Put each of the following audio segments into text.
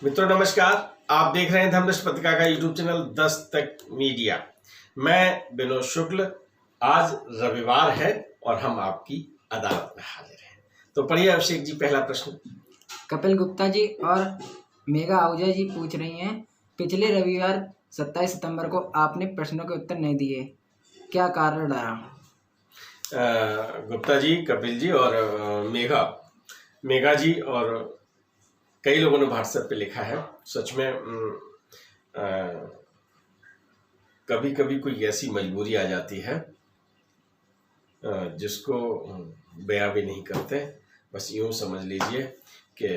मित्रों नमस्कार। आप देख रहे हैं धर्मदर्शन पत्रिका का यूट्यूब चैनल 10 तक मीडिया। मैं विनोद शुक्ल। आज रविवार है और हम आपकी अदालत में हाजिर हैं। तो पढ़िए अभिषेक जी पहला प्रश्न। कपिल गुप्ता जी और मेघा आहूजा जी पूछ रही हैं, पिछले रविवार 27 सितंबर को आपने प्रश्नों के उत्तर नहीं दिए, क्या कारण रहा? गुप्ता जी, कपिल जी और मेघा जी और कई लोगों ने व्हाट्सएप पे लिखा है। सच में कभी कभी कोई ऐसी मजबूरी आ जाती है जिसको बयां भी नहीं करते। बस यूं समझ लीजिए कि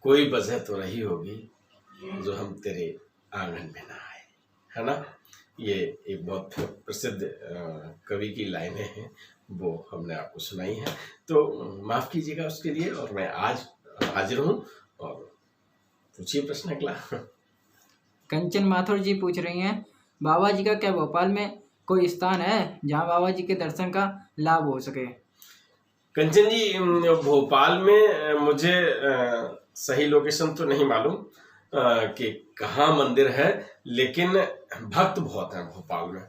कोई वजह तो रही होगी जो हम तेरे आंगन में ना आए, है ना। ये एक बहुत प्रसिद्ध कवि की लाइनें हैं, वो हमने आपको सुनाई है, तो माफ़ कीजिएगा उसके लिए। और मैं आज हाजिर हूँ और पूछिए प्रश्न अगला। कंचन माथुर जी पूछ रही हैं, बाबा जी का क्या भोपाल में कोई स्थान है जहां बाबा जी के दर्शन का लाभ हो सके? कंचन जी, भोपाल में मुझे सही लोकेशन तो नहीं मालूम कि कहाँ मंदिर है, लेकिन भक्त बहुत हैं भोपाल में।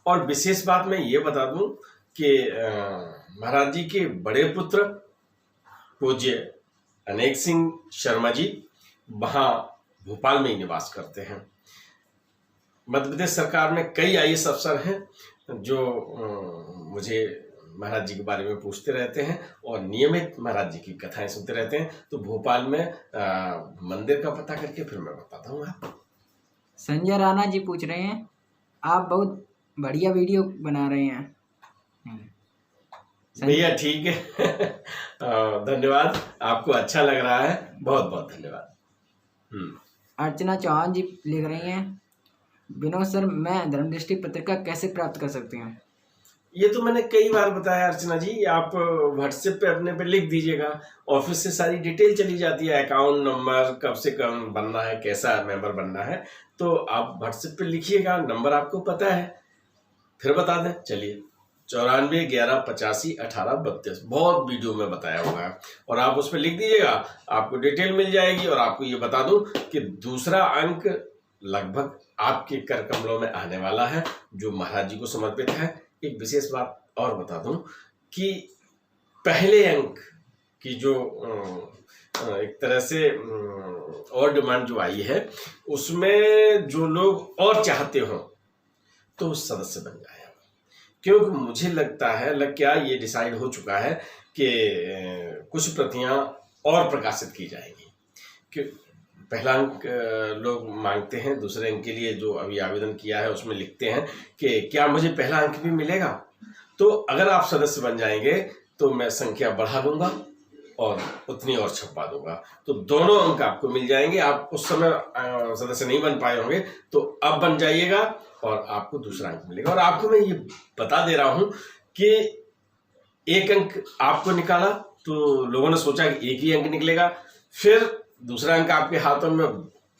और विशेष बात मैं ये बता दूं कि महाराज जी के बड़े पुत्र पूज्य अनेक सिंह शर्मा जी वहाँ भोपाल में ही निवास करते हैं। मध्य प्रदेश सरकार में कई आईएएस अफसर हैं जो मुझे महाराज जी के बारे में पूछते रहते हैं और नियमित महाराज जी की कथाएं सुनते रहते हैं। तो भोपाल में मंदिर का पता करके फिर मैं बताता हूँ आपको। संजय राणा जी पूछ रहे हैं, आप बहुत बढ़िया वीडियो बना रहे हैं। भैया ठीक है। धन्यवाद, आपको अच्छा लग रहा है, बहुत बहुत धन्यवाद। अर्चना चौहान जी लिख रही हैं, विनोद सर मैं धर्मदृष्टि पत्रिका कैसे प्राप्त कर सकती हूँ? ये तो मैंने कई बार बताया अर्चना जी, आप व्हाट्सएप पे अपने पे लिख दीजिएगा, ऑफिस से सारी डिटेल चली जाती है, अकाउंट नंबर, कब से कब बनना है, कैसा मेंबर बनना है, तो आप व्हाट्सएप पे लिखिएगा, नंबर आपको पता है, फिर बता दें। चलिए 94 11 85 18 32, बहुत वीडियो में बताया हुआ है, और आप उस पर लिख दीजिएगा, आपको डिटेल मिल जाएगी। और आपको ये बता दूं कि दूसरा अंक लगभग आपके कर कमलों में आने वाला है, जो महाराज जी को समर्पित है। एक विशेष बात और बता दूं कि पहले अंक की जो एक तरह से और डिमांड जो आई है, उसमें जो लोग और चाहते हो तो सदस्य बन जाए, क्योंकि मुझे लगता है क्या ये डिसाइड हो चुका है कि कुछ प्रतियां और प्रकाशित की जाएंगी। कि पहला अंक लोग मांगते हैं, दूसरे अंक के लिए जो अभी आवेदन किया है उसमें लिखते हैं कि क्या मुझे पहला अंक भी मिलेगा। तो अगर आप सदस्य बन जाएंगे तो मैं संख्या बढ़ा दूंगा और उतनी और छपवा दूंगा, तो दोनों अंक आपको मिल जाएंगे। आप उस समय सदस्य नहीं बन पाए होंगे, तो अब बन जाइएगा और आपको दूसरा अंक मिलेगा। और आपको मैं ये बता दे रहा हूं कि एक अंक आपको निकाला तो लोगों ने सोचा कि एक ही अंक निकलेगा, फिर दूसरा अंक आपके हाथों में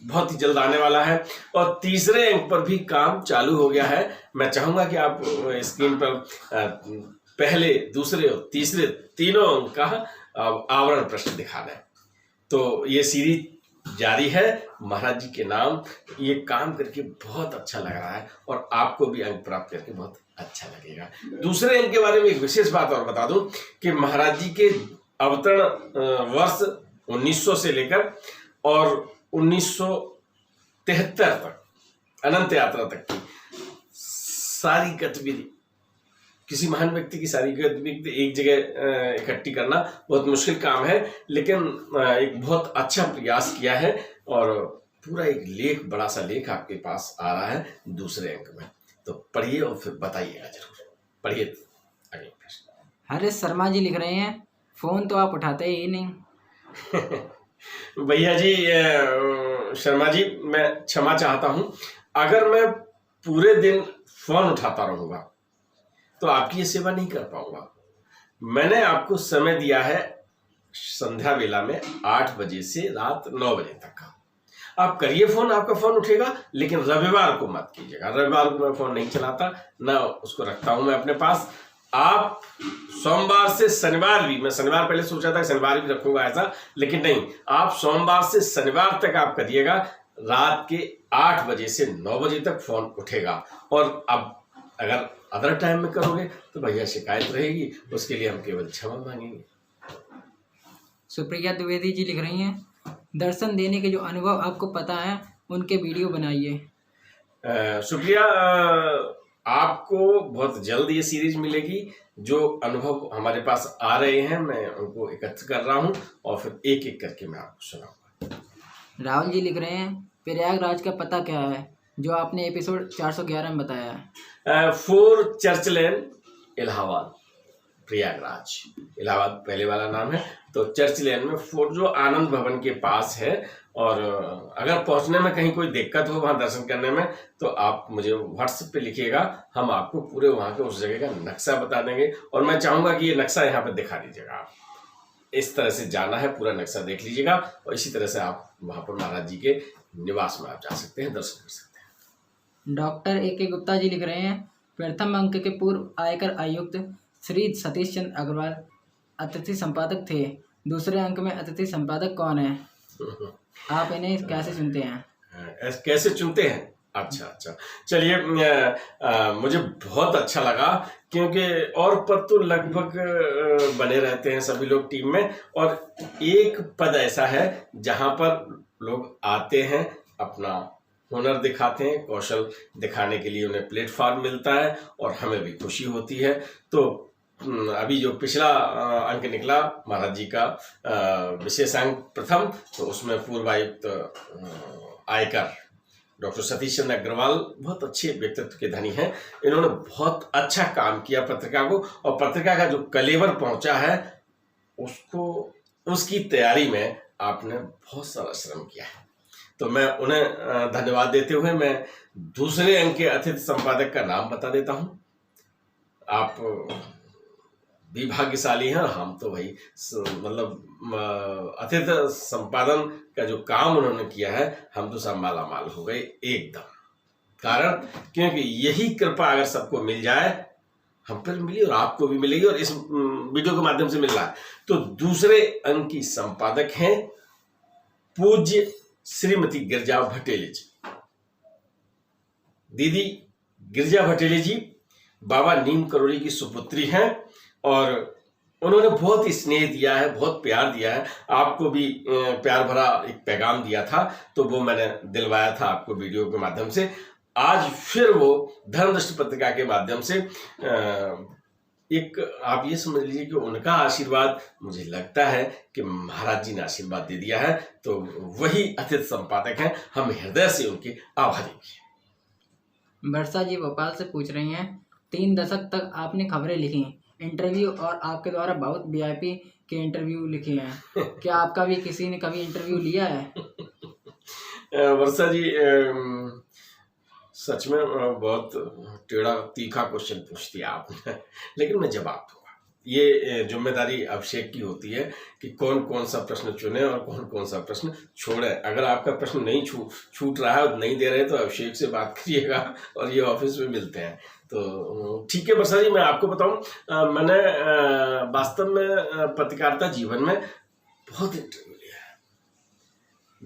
बहुत ही जल्द आने वाला है, और तीसरे अंक पर भी काम चालू हो गया है। मैं चाहूंगा कि आप स्क्रीन पर पहले, दूसरे और तीसरे तीनों अंक का आवरण प्रश्न दिखा दें। तो ये सीरीज जारी है महाराज जी के नाम। ये काम करके बहुत अच्छा लग रहा है और आपको भी अंक प्राप्त करके बहुत अच्छा लगेगा। दूसरे अंक के बारे में एक विशेष बात और बता दूं कि महाराज जी के अवतरण वर्ष 1900 से लेकर और 1973 तक, अनंत यात्रा तक की सारी गतिविधि, किसी महान व्यक्ति की सारी गतिविधि एक जगह इकट्ठी करना बहुत मुश्किल काम है, लेकिन एक बहुत अच्छा प्रयास किया है और पूरा एक लेख, बड़ा सा लेख आपके पास आ रहा है दूसरे अंक में। तो पढ़िए और फिर बताइएगा जरूर। पढ़िए अगला प्रश्न। हरीश शर्मा जी लिख रहे हैं, फोन तो आप उठाते ही नहीं। भैया जी, शर्मा जी, मैं क्षमा चाहता हूं, अगर मैं पूरे दिन फोन उठाता रहूंगा तो आपकी ये सेवा नहीं कर पाऊंगा। मैंने आपको समय दिया है संध्या वेला में 8 बजे से रात 9 बजे तक का। आप करिए फोन, आपका फोन उठेगा, लेकिन रविवार को मत कीजिएगा। रविवार को मैं फोन नहीं चलाता, ना उसको रखता हूं मैं अपने पास। आप सोमवार से शनिवार भी, मैं शनिवार पहले सोचा था शनिवार भी रखूंगा ऐसा, लेकिन नहीं, आप सोमवार से शनिवार तक आप करिएगा। रात के 8 बजे से 9 बजे तक फोन उठेगा। और अब अगर अदर टाइम में करोगे तो भैया शिकायत रहेगी, उसके लिए हम केवल क्षमा मांगेंगे। सुप्रिया द्विवेदी जी लिख रही हैं, दर्शन देने के जो अनुभव आपको पता है उनके वीडियो बनाइए। शुक्रिया, आपको बहुत जल्द ये सीरीज मिलेगी। जो अनुभव हमारे पास आ रहे हैं मैं उनको एकत्र कर रहा हूँ और फिर एक एक करके मैं आपको सुनाऊंगा। राहुल जी लिख रहे हैं, प्रयागराज का पता क्या है जो आपने एपिसोड 411 में बताया है? 4 चर्च लेन, इलाहाबाद, प्रयागराज। इलाहाबाद पहले वाला नाम है। तो चर्च लेन में 4 जो आनंद भवन के पास है। और अगर पहुंचने में कहीं कोई दिक्कत हो वहां दर्शन करने में तो आप मुझे व्हाट्सएप पे लिखिएगा, हम आपको पूरे वहां के उस जगह का नक्शा बता देंगे। और मैं चाहूंगा कि ये नक्शा यहाँ पे दिखा दीजिएगा। आप इस तरह से जाना है, पूरा नक्शा देख लीजिएगा और इसी तरह से आप वहां पर महाराज जी के निवास में आप जा सकते हैं, दर्शन कर सकते हैं। डॉक्टर ए के गुप्ता जी लिख रहे हैं, प्रथम अंक के पूर्व आयकर आयुक्त श्री सतीश चंद्र अग्रवाल अतिथि संपादक थे, दूसरे अंक में अतिथि संपादक कौन है? आप इन्हें कैसे चुनते हैं? कैसे चुनते हैं? अच्छा, चलिए, मुझे बहुत अच्छा लगा क्योंकि और पद तो लगभग बने रहते हैं सभी लोग टीम में, और एक पद ऐसा है जहां पर लोग आते हैं, अपना हुनर दिखाते हैं, कौशल दिखाने के लिए उन्हें प्लेटफॉर्म मिलता है और हमें भी खुशी होती है। तो अभी जो पिछला अंक निकला महाराज जी का विशेष अंक प्रथम, तो उसमें पूर्व आयुक्त आयकर डॉक्टर सतीश चंद्र अग्रवाल बहुत अच्छे व्यक्तित्व के धनी हैं। इन्होंने बहुत अच्छा काम किया पत्रिका को, और पत्रिका का जो कलेवर पहुंचा है उसको, उसकी तैयारी में आपने बहुत सारा श्रम किया है। तो मैं उन्हें धन्यवाद देते हुए मैं दूसरे अंक के अतिथि संपादक का नाम बता देता हूं। आप भी भाग्यशाली हैं, हम तो भाई मतलब अतिथि संपादन का जो काम उन्होंने किया है, हम तो सब मालामाल हो गए एकदम। कारण क्योंकि यही कृपा अगर सबको मिल जाए, हम पर मिली और आपको भी मिलेगी, और इस वीडियो के माध्यम से मिल रहा है। तो दूसरे अंक की संपादक हैं पूज्य श्रीमती गिरजा भटेले जी। दीदी गिरजा भटेले जी बाबा नीम करोड़ी की सुपुत्री हैं, और उन्होंने बहुत स्नेह दिया है, बहुत प्यार दिया है। आपको भी प्यार भरा एक पैगाम दिया था, तो वो मैंने दिलवाया था आपको वीडियो के माध्यम से। आज फिर वो धर्मदृष्टि पत्रिका के माध्यम से एक, आप ये समझ लीजिए कि उनका आशीर्वाद, मुझे लगता है कि महाराज जी ने आशीर्वाद दे दिया है, तो वही अतिथि संपादक हैं। हम हृदय से उनके आभारी हैं। वर्षा जी भोपाल से पूछ रही हैं, 3 दशक तक आपने खबरें लिखी, इंटरव्यू और आपके द्वारा बहुत वीआईपी के इंटरव्यू लिखे हैं, क्या आपका भी किसी ने कभी इंटरव्यू लिया है? वर्षा जी, सच में बहुत टेढ़ा तीखा क्वेश्चन पूछती है आपने, लेकिन मैं जवाब दूंगा। ये जिम्मेदारी अभिषेक की होती है कि कौन कौन सा प्रश्न चुने और कौन कौन सा प्रश्न छोड़े। अगर आपका प्रश्न नहीं छूट रहा है और नहीं दे रहे तो अभिषेक से बात करिएगा, और ये ऑफिस में मिलते हैं। तो ठीक है वर्षा जी, मैं आपको बताऊं, मैंने वास्तव में पत्रकारिता जीवन में बहुत इंटरव्यू लिया है,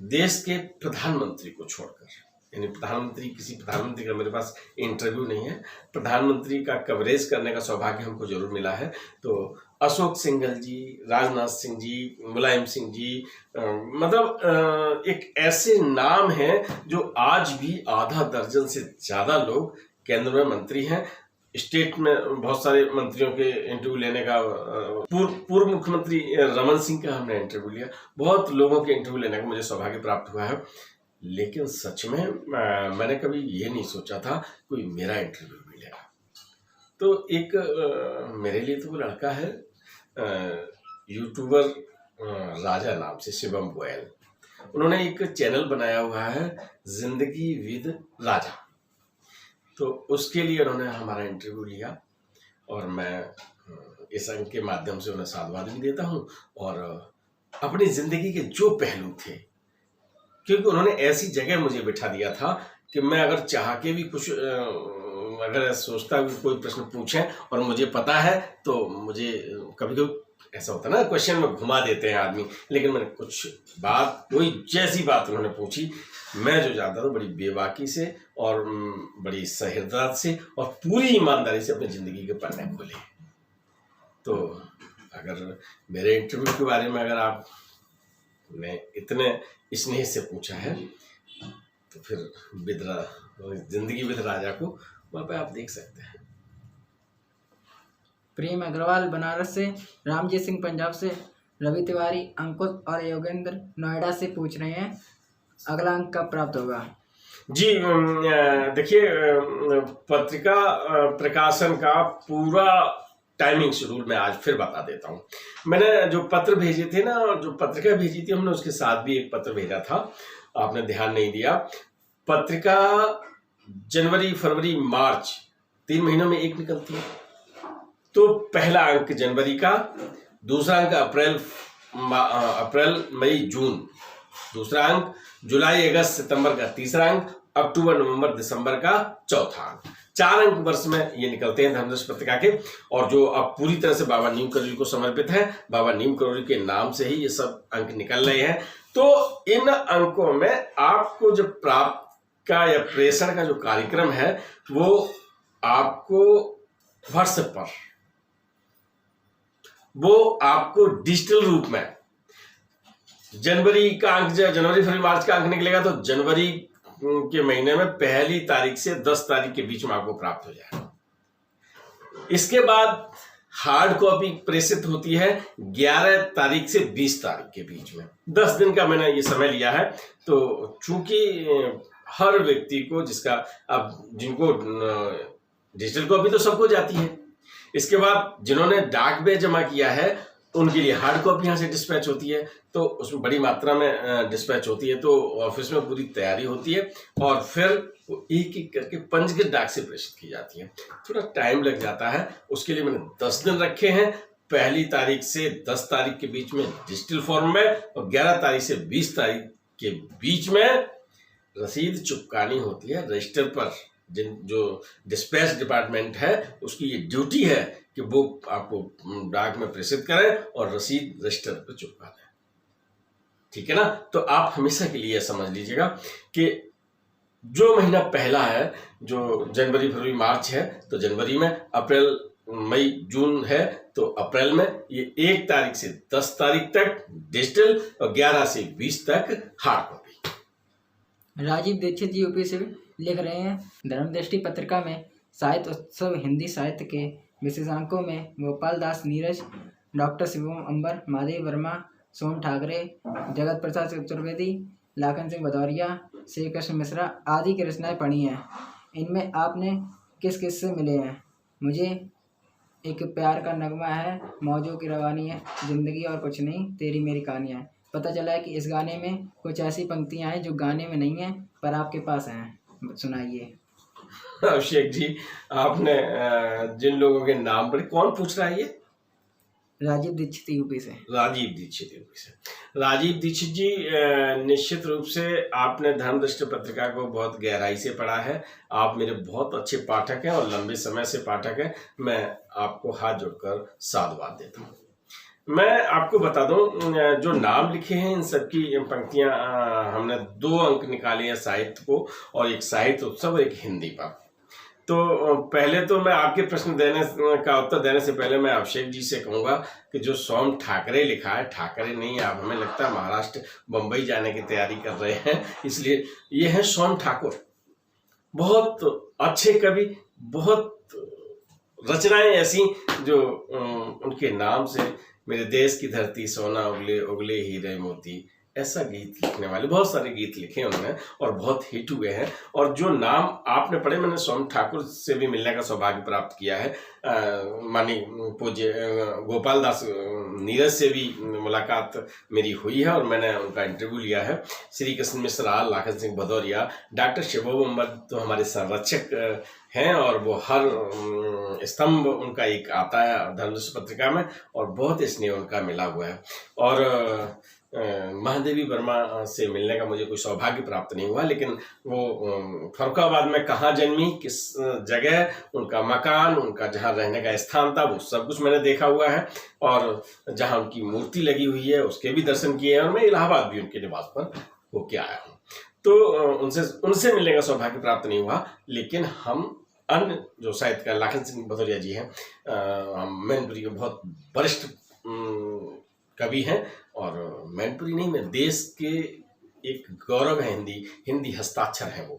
देश के प्रधानमंत्री को छोड़कर। यानी किसी प्रधानमंत्री का मेरे पास इंटरव्यू नहीं है, प्रधानमंत्री का कवरेज करने का सौभाग्य हमको जरूर मिला है। तो अशोक सिंघल जी, राजनाथ सिंह जी, मुलायम सिंह जी, मतलब एक ऐसे नाम हैं जो आज भी आधा दर्जन से ज्यादा लोग केंद्र में मंत्री हैं। स्टेट में बहुत सारे मंत्रियों के इंटरव्यू लेने का, पूर्व मुख्यमंत्री रमन सिंह का हमने इंटरव्यू लिया, बहुत लोगों के इंटरव्यू लेने का मुझे सौभाग्य प्राप्त हुआ है। लेकिन सच में मैंने कभी ये नहीं सोचा था कोई मेरा इंटरव्यू मिलेगा। तो एक मेरे लिए तो वो लड़का है यूट्यूबर राजा नाम से, शिवम गोयल, उन्होंने एक चैनल बनाया हुआ है जिंदगी विद राजा। तो उसके लिए उन्होंने हमारा इंटरव्यू लिया, और मैं इस अंक के माध्यम से उन्हें साधुवाद भी देता हूँ। और अपनी जिंदगी के जो पहलू थे, क्योंकि उन्होंने ऐसी जगह मुझे बिठा दिया था कि मैं अगर चाह के भी कुछ अगर सोचता हूँ कि कोई प्रश्न पूछें और मुझे पता है तो मुझे कभी कभी ऐसा होता है ना, क्वेश्चन में घुमा देते हैं आदमी, लेकिन मैंने कुछ बात, कोई जैसी बात उन्होंने पूछी, मैं जो जानता था बड़ी बेबाकी से और बड़ी सहृदयता से और पूरी ईमानदारी से अपनी ज़िंदगी के पन्ने खोले। तो अगर मेरे इंटरव्यू के बारे में अगर आपने इतने स्नेह से पूछा है तो फिर जिंदगी विद राजा को वहाँ पे आप देख सकते हैं। प्रेम अग्रवाल बनारस से, रामजीत सिंह पंजाब से, रवि तिवारी, अंकुश और योगेंद्र नोएडा से पूछ रहे हैं अगला अंक कब प्राप्त होगा। जी देखिए, पत्रिका प्रकाशन का पूरा टाइमिंग शेड्यूल मैं आज फिर बता देता हूँ। मैंने जो पत्र भेजे थे ना, जो पत्रिका भेजी थी, हमने उसके साथ भी एक पत्र भेजा था, आपने ध्यान नहीं दिया। पत्रिका जनवरी, फरवरी, मार्च 3 महीनों में एक निकलती है। तो पहला अंक जनवरी का, दूसरा अंक अप्रैल, मई, जून, दूसरा अंक जुलाई, अगस्त, सितंबर का तीसरा अंक, अक्टूबर, नवंबर, दिसंबर का चौथा अंक। 4 अंक वर्ष में ये निकलते हैं धर्मदर्शी पत्रिका के। और जो अब पूरी तरह से बाबा नीम करोली को समर्पित है, बाबा नीम करोली के नाम से ही ये सब अंक निकल रहे हैं। तो इन अंकों में आपको जो प्राप्त का या प्रेषण का जो कार्यक्रम है वो आपको व्हाट्सएप पर, वो आपको डिजिटल रूप में जनवरी का अंक, जनवरी, फरवरी, मार्च का अंक निकलेगा तो जनवरी के महीने में 1 तारीख से 10 तारीख के बीच में आपको प्राप्त हो जाएगा। इसके बाद हार्ड कॉपी प्रेषित होती है 11 तारीख से 20 तारीख के बीच में। 10 दिन का मैंने ये समय लिया है। तो चूंकि हर व्यक्ति को, जिसका अब जिनको डिजिटल कॉपी तो सबको जाती है, इसके बाद जिन्होंने डाक में जमा किया है उनके लिए हार्ड कॉपी यहाँ से डिस्पैच होती है, तो उसमें बड़ी मात्रा में डिस्पैच होती है। तो ऑफिस में पूरी तैयारी होती है और फिर वो एक एक करके पंचगत डाक से प्रेषित की जाती है। थोड़ा टाइम लग जाता है, उसके लिए मैंने 10 दिन रखे हैं। 1 तारीख से 10 तारीख के बीच में डिजिटल फॉर्म में और 11 तारीख से 20 तारीख के बीच में रसीद चिपकानी होती है रजिस्टर पर। जो डिस्पैच डिपार्टमेंट है उसकी ये ड्यूटी है कि वो आपको डाक में प्रेषित करें और रसीद रजिस्टर पर चिपका दें। ठीक है ना। तो आप हमेशा के लिए समझ लीजिएगा कि जो महीना पहला है, जो जनवरी, फरवरी, मार्च है, तो जनवरी में, अप्रैल, मई, जून है तो अप्रैल में, ये 1 तारीख से 10 तारीख तक डिजिटल और 11 से 20 तक हार्ड कॉपी। राजीव दीक्षित जी यूपी से लिख रहे हैं धर्मदृष्टि पत्रिका में साहित्य उत्सव हिंदी साहित्य के विशेषांकों में गोपाल दास नीरज, डॉक्टर शिवम अंबर, महादेव वर्मा, सोम ठाकरे, जगत प्रसाद चतुर्वेदी, लाखन सिंह भदौरिया, श्री कृष्ण मिश्रा आदि की रचनाएं पढ़ी हैं। इनमें आपने किस किस से मिले हैं? मुझे एक प्यार का नगमा है, मौजों की रवानी है, जिंदगी और कुछ नहीं, तेरी मेरी कहानियाँ है। पता चला है कि इस गाने में कुछ ऐसी पंक्तियाँ हैं जो गाने में नहीं हैं पर आपके पास हैं, सुनाइए। अभिषेक जी, आपने जिन लोगों के नाम पढ़े, कौन पूछ रहा है ये? राजीव दीक्षित यूपी से। राजीव दीक्षित यूपी से। राजीव दीक्षित जी, निश्चित रूप से आपने धर्मदृष्टि पत्रिका को बहुत गहराई से पढ़ा है। आप मेरे बहुत अच्छे पाठक हैं और लंबे समय से पाठक हैं। मैं आपको हाथ जोड़कर साधुवाद देता हूँ। मैं आपको बता दूं, जो नाम लिखे हैं इन सबकी पंक्तियां हमने 2 अंक निकाले हैं साहित्य को, और एक साहित्य उत्सव और एक हिंदी पर। तो पहले तो मैं आपके प्रश्न का उत्तर देने से पहले मैं अभिषेक जी से कहूँगा कि जो सोम ठाकरे लिखा है, ठाकरे नहीं, आप हमें लगता है महाराष्ट्र, बम्बई जाने की तैयारी कर रहे हैं, इसलिए ये है सोम ठाकुर। बहुत अच्छे कवि, बहुत रचनाएं ऐसी जो उनके नाम से मेरे देश की धरती सोना उगले उगले हीरे मोती, ऐसा गीत लिखने वाले बहुत सारे गीत लिखे उन्होंने और बहुत हिट हुए हैं। और जो नाम आपने पढ़े, मैंने सोम ठाकुर से भी मिलने का सौभाग्य प्राप्त किया है। माननीय पूज्य गोपाल दास नीरज से भी मुलाकात मेरी हुई है और मैंने उनका इंटरव्यू लिया है। श्री कृष्ण मिश्रा, लाखन सिंह भदौरिया, डॉक्टर शिवम अंबर तो हमारे संरक्षक हैं और वो हर स्तंभ उनका एक आता है धर्मदृष्टि पत्रिका में और बहुत स्नेह उनका मिला हुआ है। और महादेवी वर्मा से मिलने का मुझे कोई सौभाग्य प्राप्त नहीं हुआ, लेकिन वो फर्रुखाबाद में कहाँ जन्मी, किस जगह, उनका मकान, उनका जहाँ रहने का स्थान था, वो सब कुछ मैंने देखा हुआ है। और जहाँ उनकी मूर्ति लगी हुई है उसके भी दर्शन किए हैं, और मैं इलाहाबाद भी उनके निवास पर होके आया हूँ। तो उनसे मिलने का सौभाग्य प्राप्त नहीं हुआ, लेकिन हम अन्य जो साहित्यकार लाखन सिंह भदौरिया जी हैं, मैनपुरी के बहुत वरिष्ठ कवि हैं, और मैनपुरी नहीं, मैं देश के एक गौरव है, हिंदी हस्ताक्षर है वो।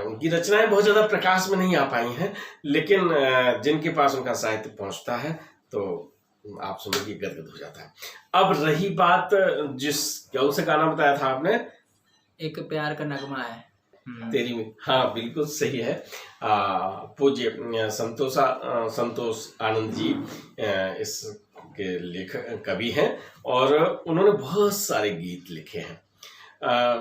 उनकी रचनाएं बहुत ज़्यादा प्रकाश में नहीं आ पाई हैं, लेकिन जिनके पास उनका साहित्य पहुंचता है तो आप समझ के गदगद हो जाता है। अब रही बात कौन सा गाना बताया था आपने? एक प्यार का नगमा है तेरी में, हाँ बिल्कुल सही है। पूज्य संतोष आनंद जी इसके लेखक कवि हैं, और उन्होंने बहुत सारे गीत लिखे हैं।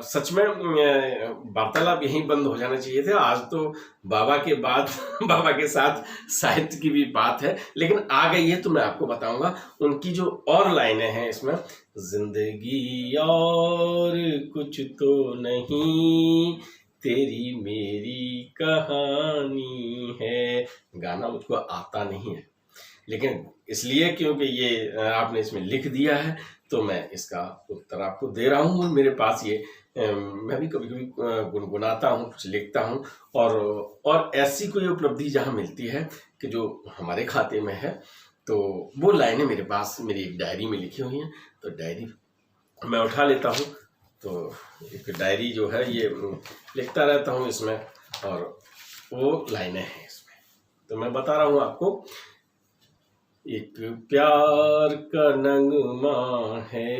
सच में वार्तालाप यहीं बंद हो जाना चाहिए था। आज तो बाबा के बाद बाबा के साथ साहित्य की भी बात है, लेकिन आ गई है तो मैं आपको बताऊंगा उनकी जो और लाइनें हैं इसमें। जिंदगी और कुछ तो नहीं, तेरी मेरी कहानी है। गाना मुझको आता नहीं है, लेकिन इसलिए क्योंकि ये आपने इसमें लिख दिया है तो मैं इसका उत्तर आपको दे रहा हूँ। मेरे पास ये मैं भी कभी कभी गुनगुनाता हूँ, कुछ लिखता हूँ, और ऐसी कोई उपलब्धि जहाँ मिलती है कि जो हमारे खाते में है, तो वो लाइनें मेरे पास मेरी एक डायरी में लिखी हुई हैं, तो डायरी मैं उठा लेता हूँ। तो एक डायरी जो है ये लिखता रहता हूँ इसमें, और वो लाइनें हैं इसमें, तो मैं बता रहा हूँ आपको। एक प्यार का नगमा है,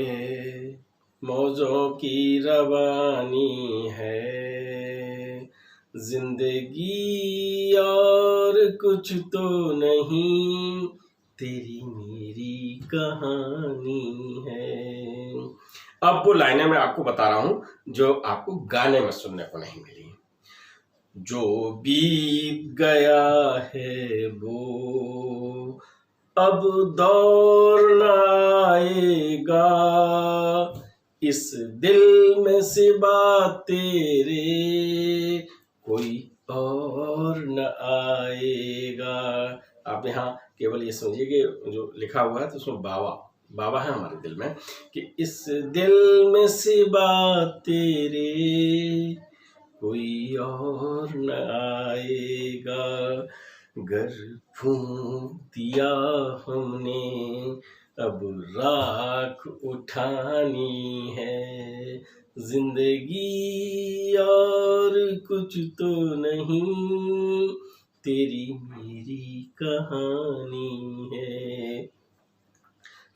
मौजों की रवानी है, जिंदगी और कुछ तो नहीं, तेरी मेरी कहानी है। अब वो लाइनें मैं आपको बता रहा हूँ जो आपको गाने में सुनने को नहीं मिली। जो बीत गया है वो अब दौर न आएगा, इस दिल में सिवा तेरे कोई और न आएगा। आप यहाँ केवल ये समझिए कि जो लिखा हुआ है तो उसमें बाबा है हमारे दिल में, कि इस दिल में सिवा तेरे कोई और न आएगा। घर फूंक दिया हमने, अब राख उठानी है, जिंदगी और कुछ तो नहीं, तेरी मेरी कहानी है।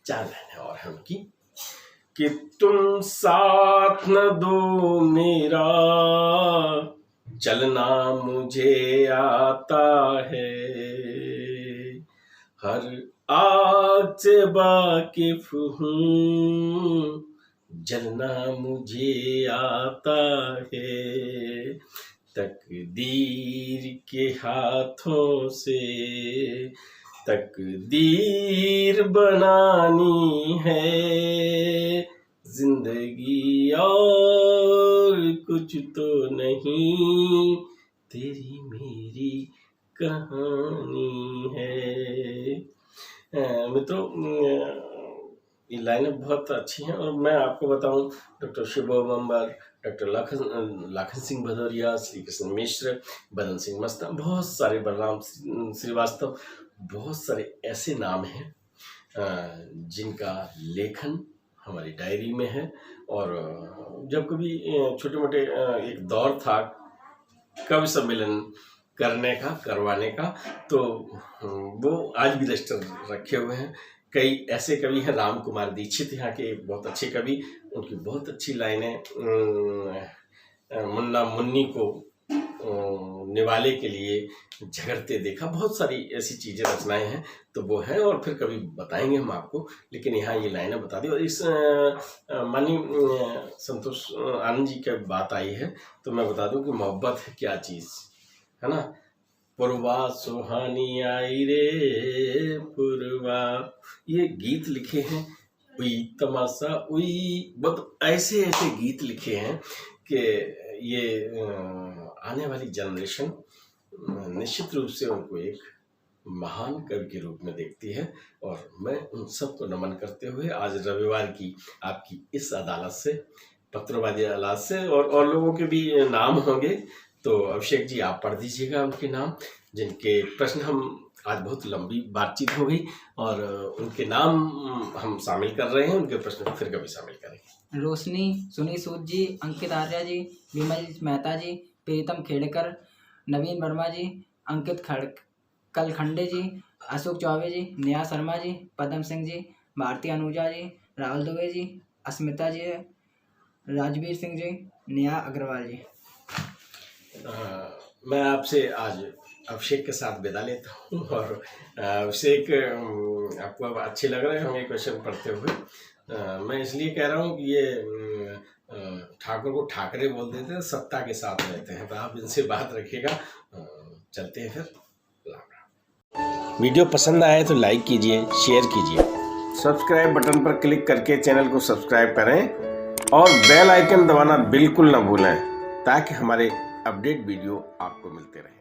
4 लाइनें और हैं उनकी, कि तुम साथ न दो मेरा, चलना मुझे आता है, हर आग से वाकिफ हूँ, जलना मुझे आता है, तकदीर के हाथों से तकदीर बनानी है, जिंदगी और कुछ तो नहीं, तेरी मेरी कहानी है। मित्रों, ये लाइनें बहुत अच्छी हैं, और मैं आपको बताऊं, डॉक्टर शिवम अंबर, डॉक्टर लाखन सिंह भदौरिया, श्री कृष्ण मिश्र, बदन सिंह मस्तान, बहुत सारे, बलराम श्रीवास्तव, बहुत सारे ऐसे नाम हैं जिनका लेखन हमारी डायरी में है। और जब कभी छोटे मोटे एक दौर था कवि सम्मेलन करवाने का, तो वो आज भी रजिस्टर रखे हुए हैं। कई ऐसे कवि हैं, राम कुमार दीक्षित यहाँ के बहुत अच्छे कवि, उनकी बहुत अच्छी लाइनें, मुन्ना मुन्नी को निवाले के लिए झगड़ते देखा, बहुत सारी ऐसी चीज़ें रचनाएं हैं, तो वो हैं, और फिर कभी बताएंगे हम आपको, लेकिन यहाँ ये लाइनें बता दी। और इस मानी संतोष आनंद जी की बात आई है, तो मैं बता दूं कि मोहब्बत है क्या चीज़, है ना। पुरवा सुहानी आई रे पुरवा, ये गीत लिखे हैं उई तमाशा उई, बहुत ऐसे ऐसे गीत लिखे हैं कि ये आने वाली जनरेशन निश्चित रूप से उनको एक महान कवि के रूप में देखती है। और मैं उन सबको नमन करते हुए आज रविवार की आपकी इस अदालत से, पत्रवादी अदालत से, और लोगों के भी नाम होंगे, तो अभिषेक जी आप पढ़ दीजिएगा उनके नाम, जिनके प्रश्न हम आज बहुत लंबी बातचीत हो गई और उनके नाम हम शामिल कर रहे हैं, उनके प्रश्न फिर कभी शामिल करेंगे। रोशनी सुनी सूद जी, अंकित आर्या जी, विमल मेहता जी, प्रीतम खेड़कर, नवीन वर्मा जी, अंकित कलखंडे जी, अशोक चौबे जी, नेहा शर्मा जी, पदम सिंह जी, भारती अनुजा जी, राहुल दुबे जी, अस्मिता जी, राजवीर सिंह जी, नेहा अग्रवाल जी। मैं आपसे आज अभिषेक के साथ विदा लेता हूँ। और अभिषेक, आपको अब अच्छे लग रहे होंगे क्वेश्चन पढ़ते हुए। मैं इसलिए कह रहा हूँ कि ये ठाकुर को ठाकरे बोल देते हैं, सत्ता के साथ रहते हैं, तो आप इनसे बात रखिएगा। चलते हैं फिर। राम राम। वीडियो पसंद आए तो लाइक कीजिए, शेयर कीजिए, सब्सक्राइब बटन पर क्लिक करके चैनल को सब्सक्राइब करें और बेल आइकन दबाना बिल्कुल ना भूलें, ताकि हमारे अपडेट वीडियो आपको मिलते रहें।